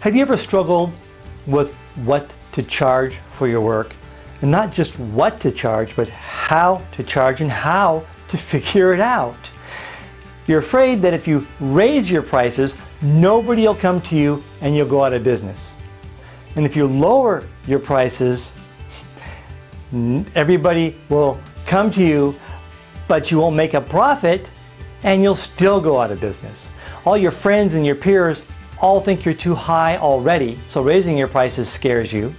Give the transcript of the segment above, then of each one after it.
Have you ever struggled with what to charge for your work? And not just what to charge, but how to charge and how to figure it out. You're afraid that if you raise your prices, nobody will come to you and you'll go out of business. And if you lower your prices, everybody will come to you, but you won't make a profit and you'll still go out of business. All your friends and your peers all think you're too high already, so raising your prices scares you.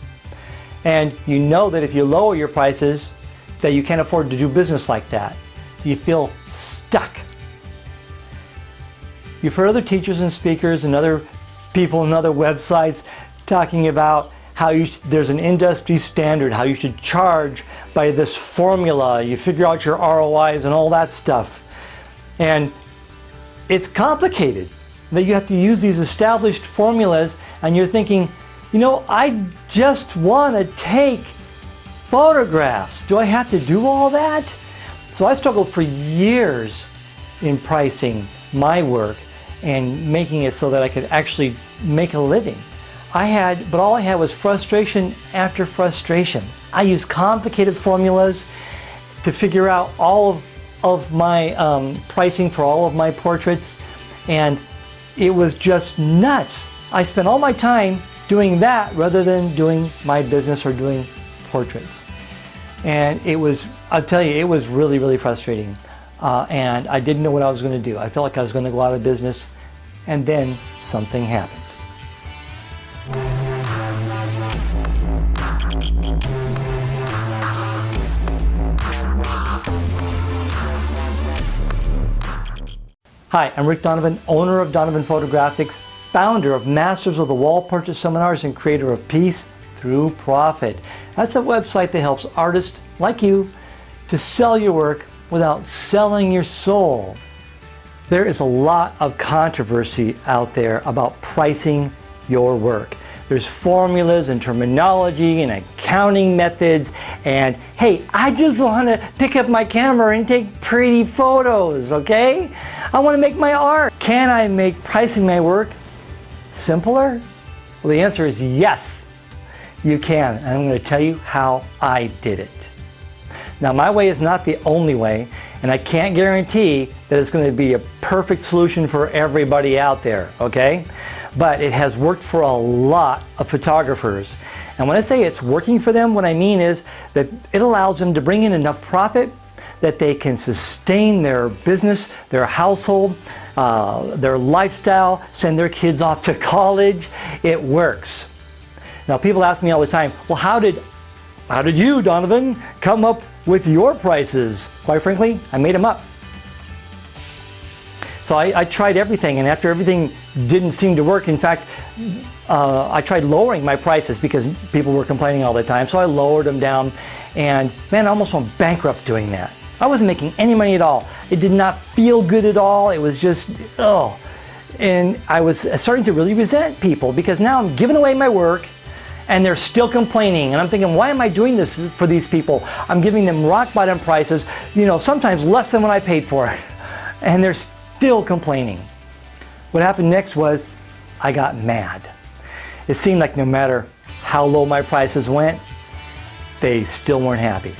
And you know that if you lower your prices, that you can't afford to do business like that. So you feel stuck. You've heard other teachers and speakers and other people and other websites talking about how there's an industry standard, how you should charge by this formula. You figure out your ROIs and all that stuff. And it's complicated that you have to use these established formulas, and you're thinking, you know, I just want to take photographs. Do I have to do all that? So I struggled for years in pricing my work and making it so that I could actually make a living. But all I had was frustration after frustration. I used complicated formulas to figure out all of my pricing for all of my portraits, and it was just nuts. I spent all my time doing that rather than doing my business or doing portraits. And it was, I'll tell you, it was really, really frustrating. And I didn't know what I was going to do. I felt like I was going to go out of business, and then something happened. Hi, I'm Rick Donovan, owner of Donovan Photographics, founder of Masters of the Wall Purchase Seminars, and creator of Peace Through Profit. That's a website that helps artists like you to sell your work without selling your soul. There is a lot of controversy out there about pricing your work. There's formulas and terminology and accounting methods, and hey, I just want to pick up my camera and take pretty photos, okay? I want to make my art. Can I make pricing my work simpler? Well, the answer is yes, you can. And I'm going to tell you how I did it. Now, my way is not the only way, and I can't guarantee that it's going to be a perfect solution for everybody out there, okay? But it has worked for a lot of photographers. And when I say it's working for them, what I mean is that it allows them to bring in enough profit that they can sustain their business, their household, their lifestyle, send their kids off to college. It works. Now, people ask me all the time, well, how did you, Donovan, come up with your prices? Quite frankly, I made them up. So I tried everything, and after everything didn't seem to work, in fact, I tried lowering my prices because people were complaining all the time, so I lowered them down, and man, I almost went bankrupt doing that. I wasn't making any money at all. It did not feel good at all. It was just, oh. And I was starting to really resent people because now I'm giving away my work and they're still complaining. And I'm thinking, why am I doing this for these people? I'm giving them rock bottom prices, you know, sometimes less than what I paid for it. And they're still complaining. What happened next was I got mad. It seemed like no matter how low my prices went, they still weren't happy.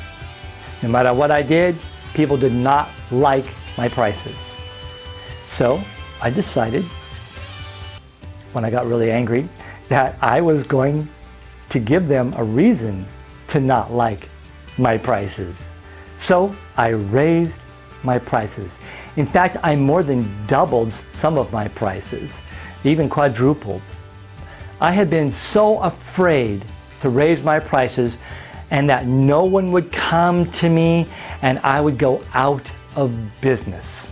No matter what I did, people did not like my prices. So I decided, when I got really angry, that I was going to give them a reason to not like my prices. So I raised my prices. In fact, I more than doubled some of my prices, even quadrupled. I had been so afraid to raise my prices and that no one would come to me and I would go out of business.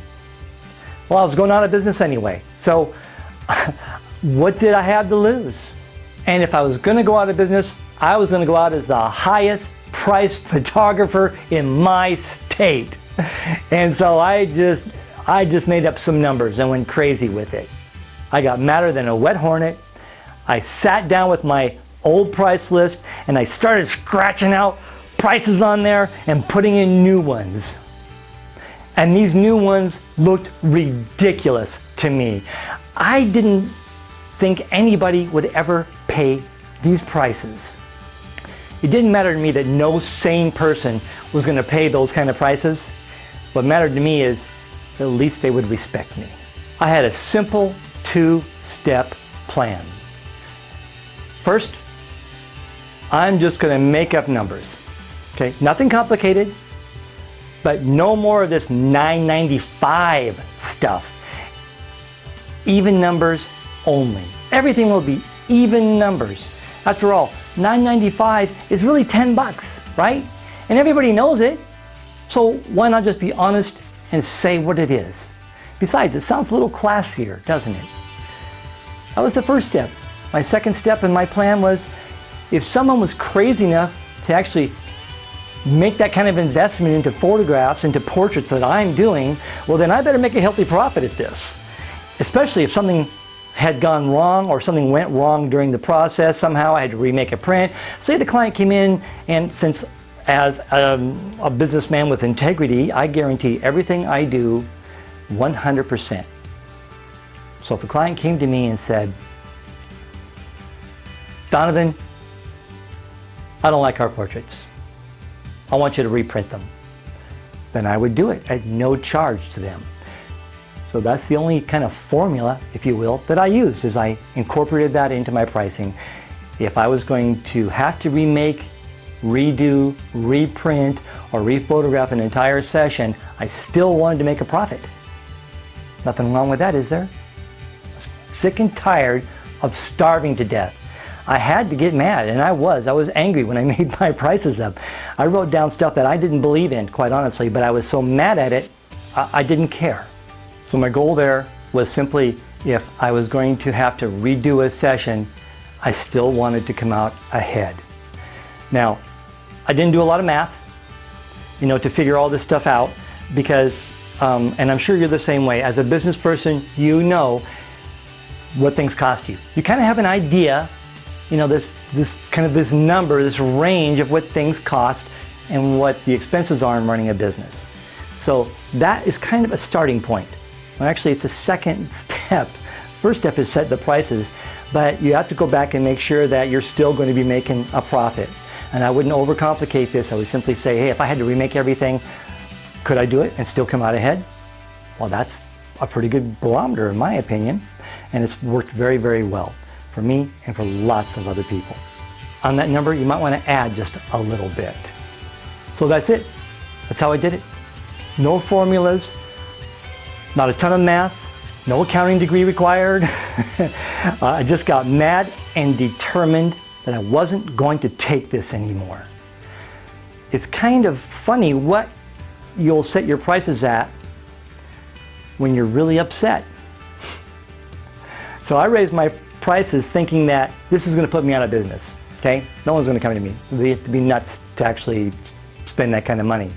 Well, I was going out of business anyway, so what did I have to lose? And if I was going to go out of business, I was going to go out as the highest priced photographer in my state. And so I just made up some numbers and went crazy with it. I got madder than a wet hornet. I sat down with my old price list and I started scratching out prices on there and putting in new ones. And these new ones looked ridiculous to me. I didn't think anybody would ever pay these prices. It didn't matter to me that no sane person was going to pay those kind of prices. What mattered to me is at least they would respect me. I had a simple 2-step plan. First, I'm just going to make up numbers. Okay, nothing complicated, but no more of this $9.95 stuff. Even numbers only. Everything will be even numbers. After all, $9.95 is really 10 bucks, right? And everybody knows it. So why not just be honest and say what it is? Besides, it sounds a little classier, doesn't it? That was the first step. My second step in my plan was, if someone was crazy enough to actually make that kind of investment into photographs, into portraits that I'm doing, well then I better make a healthy profit at this. Especially if something had gone wrong or something went wrong during the process, somehow I had to remake a print. Say the client came in, and since as a businessman with integrity, I guarantee everything I do 100%. So if a client came to me and said, Donovan, I don't like our portraits. I want you to reprint them. Then I would do it at no charge to them. So that's the only kind of formula, if you will, that I used, is I incorporated that into my pricing. If I was going to have to remake, redo, reprint, or rephotograph an entire session, I still wanted to make a profit. Nothing wrong with that, is there? I was sick and tired of starving to death. I had to get mad, and I was angry when I made my prices up. I wrote down stuff that I didn't believe in, quite honestly, but I was so mad at it, I didn't care. So my goal there was simply, if I was going to have to redo a session, I still wanted to come out ahead. Now, I didn't do a lot of math, to figure all this stuff out, because, and I'm sure you're the same way, as a business person, you know what things cost you. You kind of have an idea, this number, this range of what things cost and what the expenses are in running a business. So that is kind of a starting point. Well, actually, it's a second step. First step is set the prices, but you have to go back and make sure that you're still going to be making a profit. And I wouldn't overcomplicate this. I would simply say, hey, if I had to remake everything, could I do it and still come out ahead? Well, that's a pretty good barometer in my opinion, and it's worked very, very well for me and for lots of other people. On that number, you might want to add just a little bit. So that's it. That's how I did it. No formulas, not a ton of math, no accounting degree required. I just got mad and determined that I wasn't going to take this anymore. It's kind of funny what you'll set your prices at when you're really upset. So I raised my prices thinking that this is going to put me out of business. Okay? No one's going to come to me. You have to be nuts to actually spend that kind of money.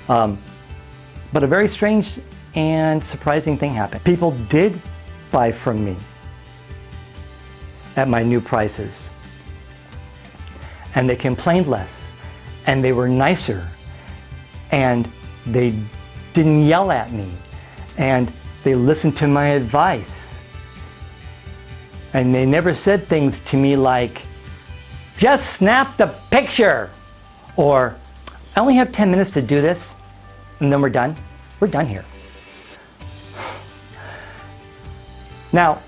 But a very strange and surprising thing happened. People did buy from me at my new prices. And they complained less. And they were nicer. And they didn't yell at me. And they listened to my advice. And they never said things to me like, just snap the picture. Or, I only have 10 minutes to do this, and then we're done. We're done here. Now,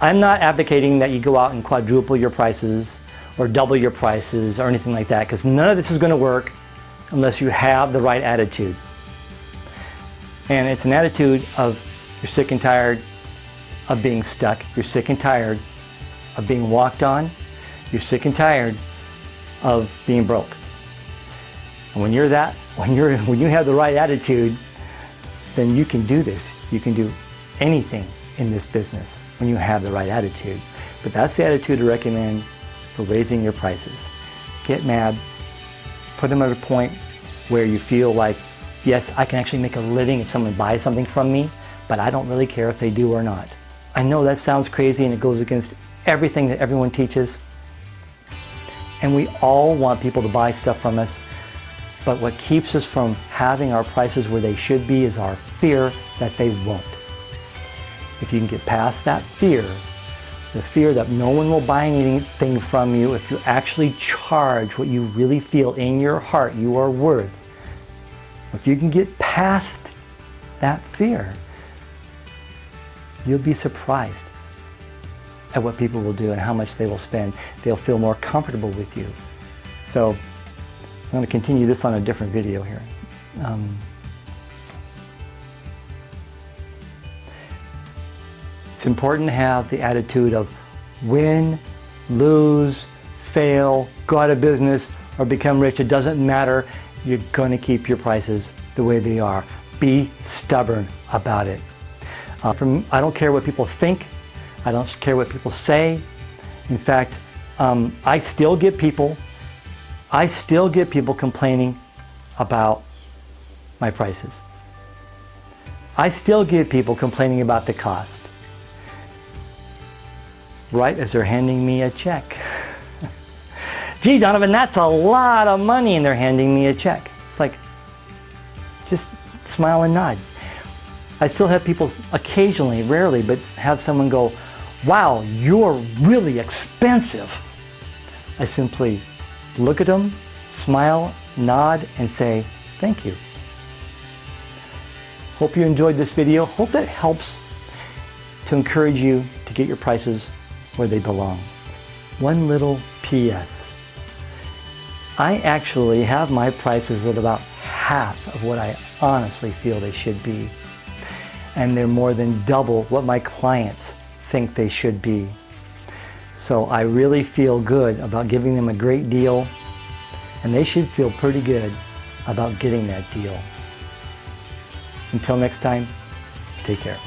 I'm not advocating that you go out and quadruple your prices or double your prices or anything like that, because none of this is going to work unless you have the right attitude. And it's an attitude of you're sick and tired of being stuck. You're sick and tired of being walked on. You're sick and tired of being broke. And when you're that, when you have the right attitude, then you can do this. You can do anything in this business when you have the right attitude. But that's the attitude to recommend for raising your prices. Get mad, put them at a point where you feel like, yes, I can actually make a living if someone buys something from me, but I don't really care if they do or not. I know that sounds crazy and it goes against everything that everyone teaches. And we all want people to buy stuff from us, but what keeps us from having our prices where they should be is our fear that they won't. If you can get past that fear, the fear that no one will buy anything from you if you actually charge what you really feel in your heart you are worth. If you can get past that fear, you'll be surprised at what people will do and how much they will spend. They'll feel more comfortable with you. So I'm going to continue this on a different video here. It's important to have the attitude of win, lose, fail, go out of business, or become rich. It doesn't matter. You're going to keep your prices the way they are. Be stubborn about it. I don't care what people think. I don't care what people say. In fact, I still get people complaining about my prices. I still get people complaining about the cost, right as they're handing me a check. Gee, Donovan, that's a lot of money, and they're handing me a check. It's like, just smile and nod. I still have people occasionally, rarely, but have someone go, wow, you're really expensive. I simply look at them, smile, nod, and say, thank you. Hope you enjoyed this video. Hope that helps to encourage you to get your prices where they belong. One little PS. I actually have my prices at about half of what I honestly feel they should be. And they're more than double what my clients think they should be. So I really feel good about giving them a great deal, and they should feel pretty good about getting that deal. Until next time, take care.